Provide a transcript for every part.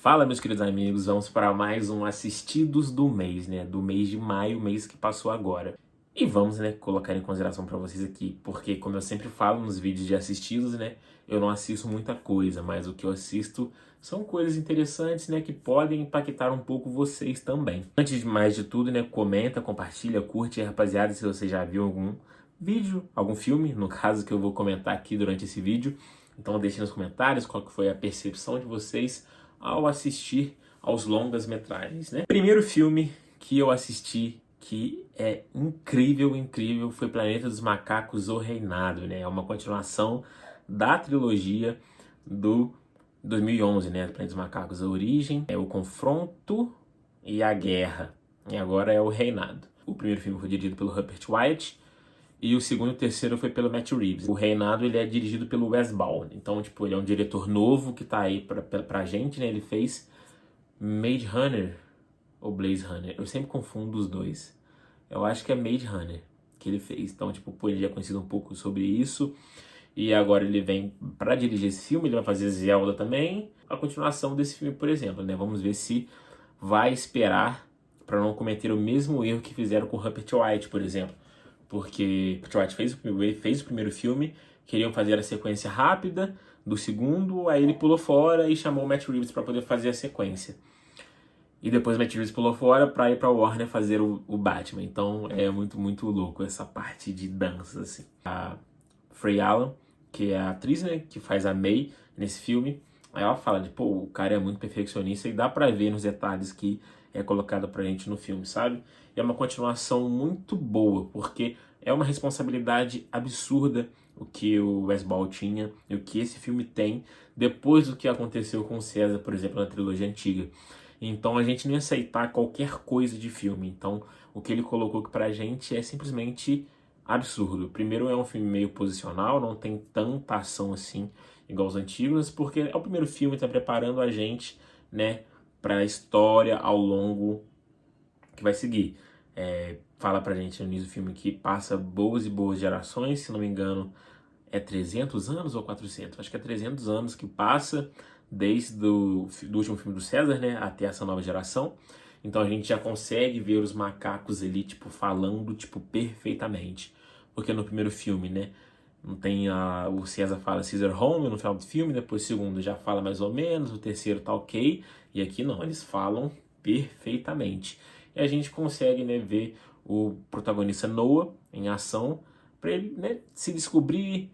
Fala, meus queridos amigos, vamos para mais um assistidos do mês, né? Do mês de maio, mês que passou agora. E vamos, né, colocar em consideração para vocês aqui, porque como eu sempre falo nos vídeos de assistidos, né, eu não assisto muita coisa, mas o que eu assisto são coisas interessantes, né, que podem impactar um pouco vocês também. Antes de mais de tudo, né, comenta, compartilha, curte, rapaziada, se você já viu algum vídeo, algum filme, no caso que eu vou comentar aqui durante esse vídeo. Então deixe nos comentários qual que foi a percepção de vocês ao assistir aos longas-metragens, né? Primeiro filme que eu assisti que é incrível, foi Planeta dos Macacos, O Reinado, né? É uma continuação da trilogia do 2011, né? Planeta dos Macacos, a origem, o confronto e a guerra. E agora é o Reinado. O primeiro filme foi dirigido pelo Rupert Wyatt e o segundo e o terceiro foi pelo Matt Reeves. O Reinado, ele é dirigido pelo Wes Ball. Então, tipo, ele é um diretor novo que tá aí pra gente, né? Ele fez Maze Runner ou Blaze Runner. Eu sempre confundo os dois. Eu acho que é Maze Runner que ele fez. Então, tipo, pô, ele já é conhecido um pouco sobre isso. E agora ele vem pra dirigir esse filme. Ele vai fazer Zelda também. A continuação desse filme, por exemplo, né? Vamos ver se vai esperar pra não cometer o mesmo erro que fizeram com Rupert Wyatt, por exemplo. Porque Rupert Wyatt fez o primeiro filme, queriam fazer a sequência rápida do segundo, aí ele pulou fora e chamou o Matt Reeves para poder fazer a sequência. E depois o Matt Reeves pulou fora para ir para Warner fazer o Batman. Então é muito louco essa parte de dança, assim. A Frey Allan, que é a atriz, né, que faz a May nesse filme, aí ela fala de, pô, o cara é muito perfeccionista e dá pra ver nos detalhes que é colocado pra gente no filme, sabe? E é uma continuação muito boa, porque é uma responsabilidade absurda o que o Wes Ball tinha e o que esse filme tem depois do que aconteceu com o César, por exemplo, na trilogia antiga. Então a gente não ia aceitar qualquer coisa de filme. Então o que ele colocou aqui pra gente é simplesmente absurdo. Primeiro, é um filme meio posicional, não tem tanta ação assim igual os antigos, porque é o primeiro filme que está preparando a gente, né, para a história ao longo que vai seguir. Fala pra gente no início do filme que passa boas e boas gerações, se não me engano, é 300 anos ou 400? Acho que é 300 anos que passa desde do último filme do César, né, até essa nova geração. Então a gente já consegue ver os macacos ali, tipo, falando, tipo, perfeitamente. Porque no primeiro filme, né, não tem o César fala Caesar Home no final do filme, depois o segundo já fala mais ou menos, o terceiro tá ok, e aqui não, eles falam perfeitamente. E a gente consegue, né, ver o protagonista Noah em ação, para ele, né, se descobrir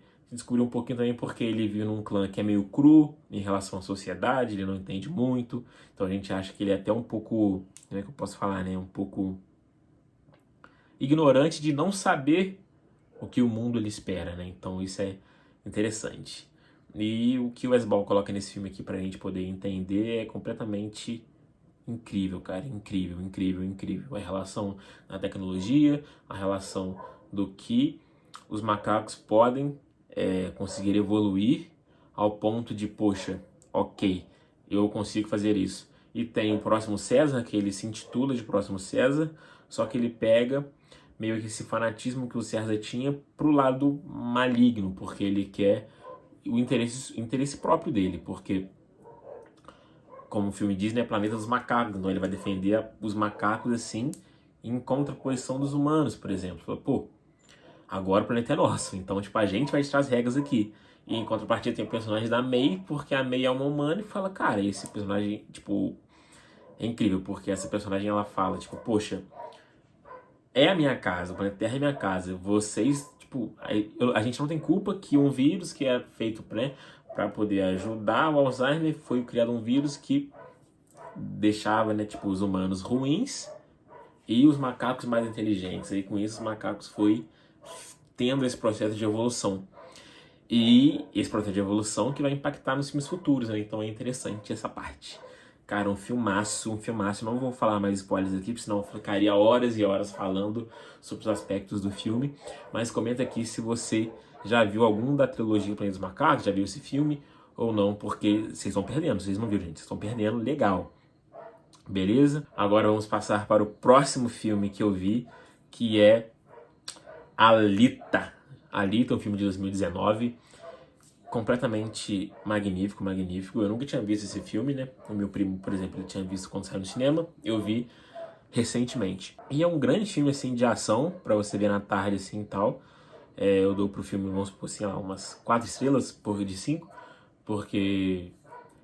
um pouquinho também porque ele vive num clã que é meio cru em relação à sociedade, ele não entende muito, então a gente acha que ele é até um pouco, como é que eu posso falar, né, um pouco ignorante de não saber o que o mundo ele espera, né, então isso é interessante. E o que o Wes Ball coloca nesse filme aqui pra gente poder entender é completamente incrível, cara, incrível. A relação na tecnologia, a relação do que os macacos podem conseguir evoluir ao ponto de, poxa, ok, eu consigo fazer isso. E tem o Próximo César, que ele se intitula de Próximo César, só que ele pega meio que esse fanatismo que o César tinha pro lado maligno, porque ele quer o interesse próprio dele, porque como o filme diz, né, Planeta dos Macacos, então ele vai defender os macacos assim em contraposição dos humanos, por exemplo. Fala, pô, agora o planeta é nosso, então tipo, a gente vai ditar as regras aqui. E em contrapartida tem o personagem da May, porque a May é uma humana e fala, cara, esse personagem, tipo, é incrível, porque essa personagem ela fala, tipo, poxa, é a minha casa, o planeta Terra é minha casa, vocês, tipo, a gente não tem culpa que um vírus que é feito, né, para poder ajudar o Alzheimer, foi criado um vírus que deixava, né, tipo, os humanos ruins e os macacos mais inteligentes. E com isso os macacos foi tendo esse processo de evolução. E esse processo de evolução que vai impactar nos filmes futuros, né? Então é interessante essa parte. Cara, um filmaço. Não vou falar mais spoilers aqui, porque senão eu ficaria horas e horas falando sobre os aspectos do filme. Mas comenta aqui se você já viu algum da trilogia Planeta dos Macacos, já viu esse filme ou não, porque vocês estão perdendo. Vocês não viram, gente. Vocês estão perdendo legal. Beleza? Agora vamos passar para o próximo filme que eu vi, que é Alita. Alita, um filme de 2019. completamente magnífico, magnífico. Eu nunca tinha visto esse filme, né? O meu primo, por exemplo, ele tinha visto quando saiu no cinema. Eu vi recentemente. E é um grande filme, assim, de ação, pra você ver na tarde, assim, e tal. Eu dou pro filme, vamos supor assim, umas 4 estrelas de 5, porque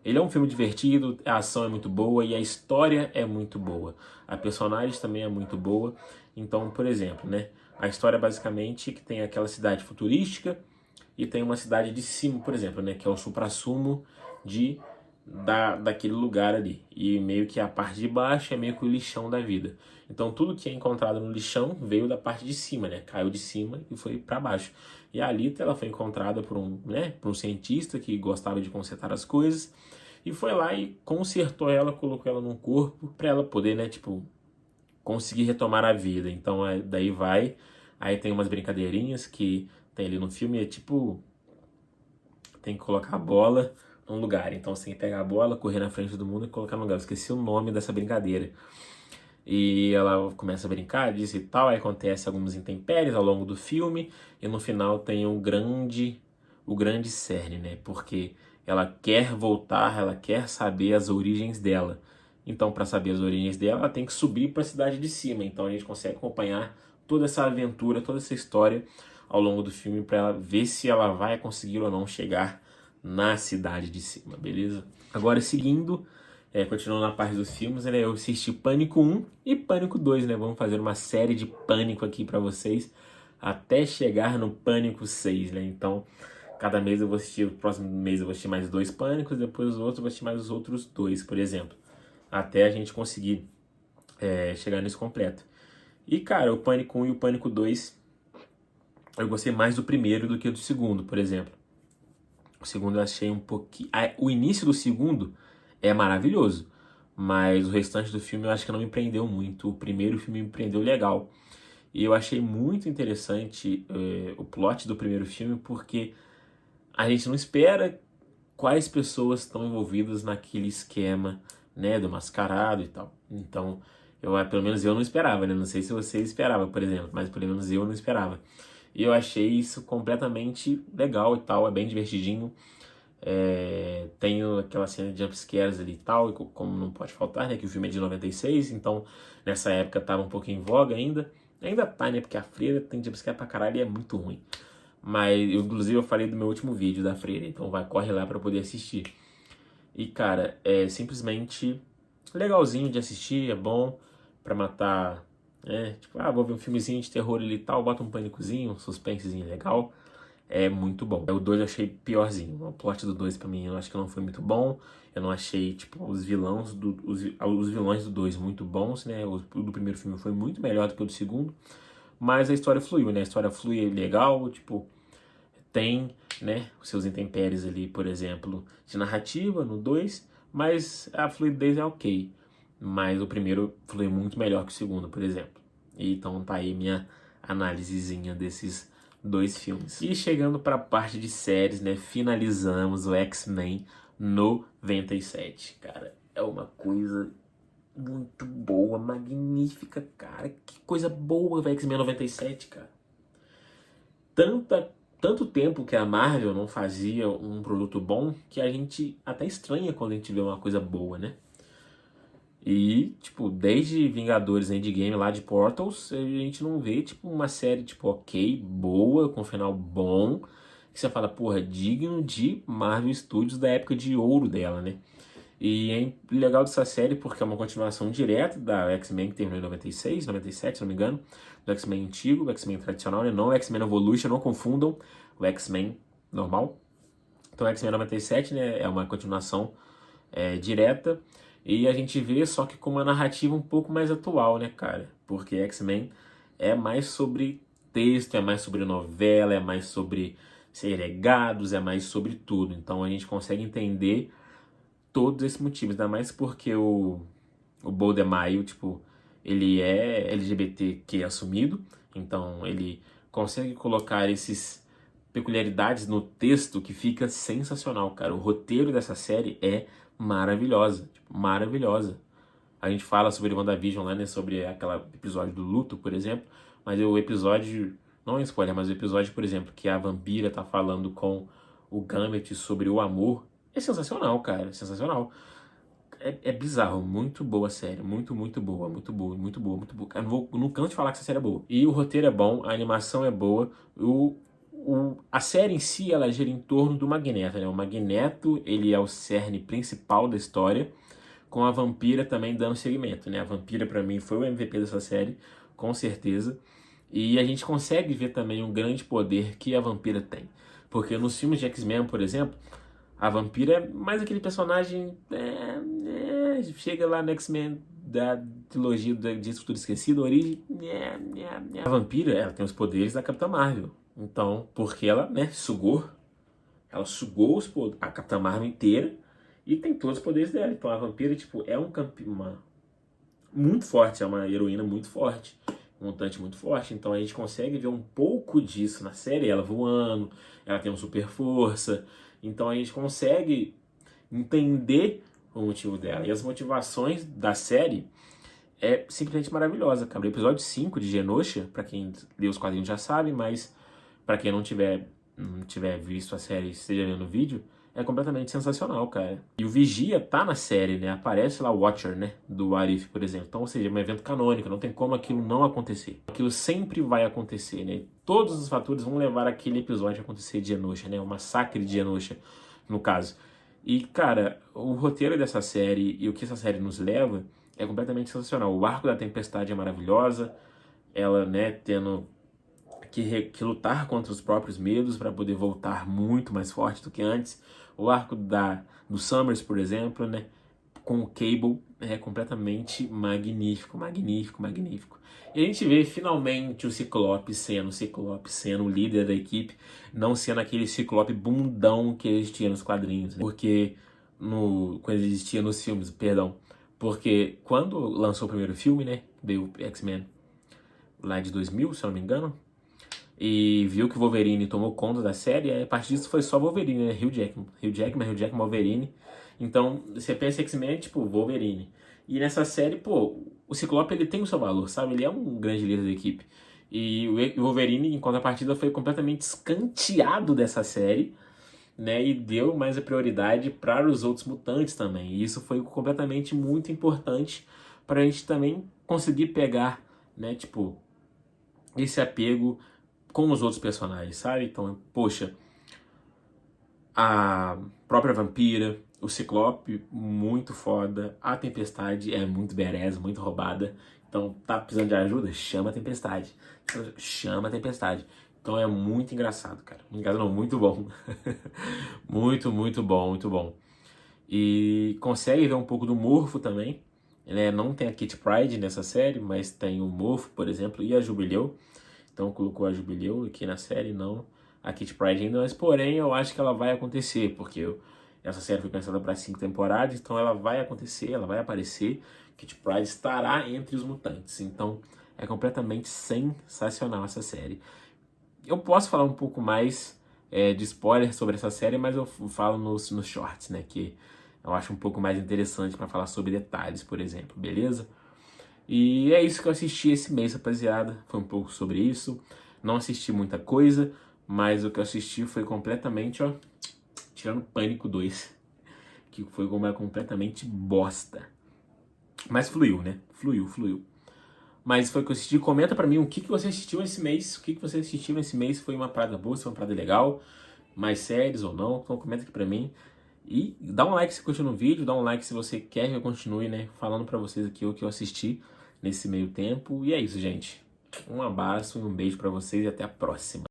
ele é um filme divertido, a ação é muito boa e a história é muito boa. A personagem também é muito boa. Então, por exemplo, né? A história é basicamente que tem aquela cidade futurística e tem uma cidade de cima, por exemplo, né? Que é o suprassumo daquele lugar ali. E meio que a parte de baixo é meio que o lixão da vida. Então tudo que é encontrado no lixão veio da parte de cima, né? Caiu de cima e foi para baixo. E a Alita, ela foi encontrada por um cientista que gostava de consertar as coisas e foi lá e consertou ela, colocou ela num corpo para ela poder, né, tipo, conseguir retomar a vida. Então daí vai, aí tem umas brincadeirinhas que tem ali no filme, é tipo, tem que colocar a bola num lugar. Então você tem que pegar a bola, correr na frente do mundo e colocar no lugar. Eu esqueci o nome dessa brincadeira. E ela começa a brincar disso e tal, aí acontece algumas intempéries ao longo do filme, e no final tem o grande cerne, né? Porque ela quer voltar, ela quer saber as origens dela. Então, para saber as origens dela, ela tem que subir para a cidade de cima. Então, a gente consegue acompanhar toda essa aventura, toda essa história ao longo do filme para ela ver se ela vai conseguir ou não chegar na cidade de cima, beleza? Agora, seguindo, continuando na parte dos filmes, né, eu assisti Pânico 1 e Pânico 2, né? Vamos fazer uma série de Pânico aqui para vocês até chegar no Pânico 6, né? Então, cada mês eu vou assistir, o próximo mês eu vou assistir mais 2 Pânicos, depois os outros eu vou assistir mais os outros 2, por exemplo. Até a gente conseguir chegar nesse completo. E, cara, o Pânico 1 e o Pânico 2, eu gostei mais do primeiro do que do segundo, por exemplo. O segundo eu achei um pouquinho... O início do segundo é maravilhoso, mas o restante do filme eu acho que não me prendeu muito. O primeiro filme me prendeu legal. E eu achei muito interessante o plot do primeiro filme, porque a gente não espera quais pessoas estão envolvidas naquele esquema, né, do mascarado e tal. Então, pelo menos eu não esperava, né? Não sei se você esperava, por exemplo, mas pelo menos eu não esperava. E eu achei isso completamente legal e tal, é bem divertidinho. Tem aquela cena de jumpscares ali e tal, e como não pode faltar, né, que o filme é de 96, então nessa época tava um pouco em voga ainda. Ainda tá, né, porque a Freira tem jumpscare pra caralho e é muito ruim. Mas, inclusive, eu falei do meu último vídeo da Freira, então corre lá pra poder assistir. E, cara, é simplesmente legalzinho de assistir, é bom pra matar, tipo, vou ver um filmezinho de terror ali e tal, bota um pânicozinho, um suspensezinho legal. É muito bom. O 2 eu achei piorzinho. O plot do 2 pra mim eu acho que não foi muito bom. Eu não achei, tipo, os vilões do 2 muito bons, né? O do primeiro filme foi muito melhor do que o do segundo. Mas a história fluiu, né? A história flui legal, tipo, tem, né, os seus intempéries ali, por exemplo, de narrativa no 2, mas a fluidez é ok. Mas o primeiro flui muito melhor que o segundo, por exemplo. E então tá aí minha análisezinha desses 2 filmes. E chegando para a parte de séries, né, finalizamos o X-Men 97. Cara, é uma coisa muito boa, magnífica, cara. Que coisa boa o X-Men 97, cara. Tanto tempo que a Marvel não fazia um produto bom que a gente até estranha quando a gente vê uma coisa boa, né? E, tipo, desde Vingadores Endgame lá de Portals, a gente não vê, tipo, uma série, tipo, ok, boa, com um final bom, que você fala, porra, digno de Marvel Studios da época de ouro dela, né? E é legal dessa série porque é uma continuação direta da X-Men que terminou em 96, 97, se não me engano, do X-Men antigo, do X-Men tradicional, né? Não o X-Men Evolution, não confundam o X-Men normal. Então, o X-Men 97, né, é uma continuação direta. E a gente vê só que com uma narrativa um pouco mais atual, né, cara? Porque X-Men é mais sobre texto, é mais sobre novela, é mais sobre seriados, é mais sobre tudo. Então a gente consegue entender todos esses motivos, ainda mais porque o Boldemaio, tipo, ele é LGBTQ assumido, então ele consegue colocar esses peculiaridades no texto que fica sensacional, cara. O roteiro dessa série é maravilhosa, tipo, maravilhosa. A gente fala sobre WandaVision lá, né, sobre aquele episódio do luto, por exemplo, mas o episódio, não é spoiler, mas o episódio, por exemplo, que a vampira tá falando com o Gambit sobre o amor, é sensacional, cara, é sensacional. É bizarro, muito boa a série, muito boa, muito boa, muito boa, muito boa. Eu não canso de falar que essa série é boa. E o roteiro é bom, a animação é boa, a série em si, ela gira em torno do Magneto, né? O Magneto, ele é o cerne principal da história, com a Vampira também dando seguimento, né? A Vampira, pra mim, foi o MVP dessa série, com certeza. E a gente consegue ver também um grande poder que a Vampira tem. Porque nos filmes de X-Men, por exemplo, a Vampira é mais aquele personagem. Chega lá no X-Men da trilogia de Futuro Esquecido, a origem. A Vampira, ela tem os poderes da Capitã Marvel. Então, porque ela, né, sugou. Ela sugou a Capitã Marvel inteira e tem todos os poderes dela. Então a Vampira, tipo, é muito forte, é uma heroína muito forte, um mutante muito forte. Então a gente consegue ver um pouco disso na série, ela voando, ela tem uma super força. Então a gente consegue entender o motivo dela. E as motivações da série é simplesmente maravilhosa, cara. O episódio 5 de Genosha, pra quem lê os quadrinhos já sabe, mas pra quem não tiver visto a série e esteja vendo o vídeo, é completamente sensacional, cara. E o Vigia tá na série, né? Aparece lá o Watcher, né? Do What If, por exemplo. Então, ou seja, é um evento canônico, não tem como aquilo não acontecer. Aquilo sempre vai acontecer, né? Todos os fatores vão levar aquele episódio a acontecer de Genosha, né? O massacre de Genosha, no caso. E, cara, o roteiro dessa série e o que essa série nos leva é completamente sensacional. O arco da Tempestade é maravilhosa. Ela, né, tendo que lutar contra os próprios medos para poder voltar muito mais forte do que antes. O arco do Summers, por exemplo, né, com o Cable, é completamente magnífico, magnífico, magnífico. E a gente vê finalmente o Ciclope sendo o líder da equipe, não sendo aquele Ciclope bundão que existia nos quadrinhos, né? Porque quando existia nos filmes, perdão, porque quando lançou o primeiro filme, né, veio o X-Men lá de 2000, se eu não me engano, e viu que o Wolverine tomou conta da série, e a partir disso foi só Wolverine, né? Hugh Jackman, Wolverine. Então, você pensa X-Men, tipo, Wolverine. E nessa série, pô, o Ciclope, ele tem o seu valor, sabe? Ele é um grande líder da equipe. E o Wolverine, em contrapartida, foi completamente escanteado dessa série, né? E deu mais a prioridade para os outros mutantes também. E isso foi completamente muito importante para a gente também conseguir pegar, né? Tipo, esse apego com os outros personagens, sabe? Então, poxa, a própria Vampira, o Ciclope, muito foda, a Tempestade é muito badass, muito roubada. Então, tá precisando de ajuda? Chama a Tempestade. Chama a Tempestade. Então é muito engraçado, cara. Engraçado não, muito bom. Muito bom, muito bom. E consegue ver um pouco do Morpho também. Né? Não tem a Kitty Pryde nessa série, mas tem o Morpho, por exemplo, e a Jubileu. Então colocou a Jubileu aqui na série, não a Kitty Pryde ainda, mas porém eu acho que ela vai acontecer, porque essa série foi pensada para 5 temporadas, então ela vai acontecer, ela vai aparecer, Kitty Pryde estará entre os mutantes, então é completamente sensacional essa série. Eu posso falar um pouco mais de spoiler sobre essa série, mas eu falo nos shorts, né, que eu acho um pouco mais interessante para falar sobre detalhes, por exemplo, beleza? E é isso que eu assisti esse mês, rapaziada. Foi um pouco sobre isso. Não assisti muita coisa, mas o que eu assisti foi completamente, ó, tirando Pânico 2, que foi completamente bosta. Mas fluiu, né? Fluiu. Mas foi o que eu assisti. Comenta pra mim o que você assistiu esse mês. O que você assistiu esse mês. Foi uma parada boa, se foi uma parada legal. Mais séries ou não. Então comenta aqui pra mim. E dá um like se curtiu no vídeo. Dá um like se você quer que eu continue, né? Falando pra vocês aqui o que eu assisti nesse meio tempo. E é isso, gente. Um abraço e um beijo pra vocês e até a próxima.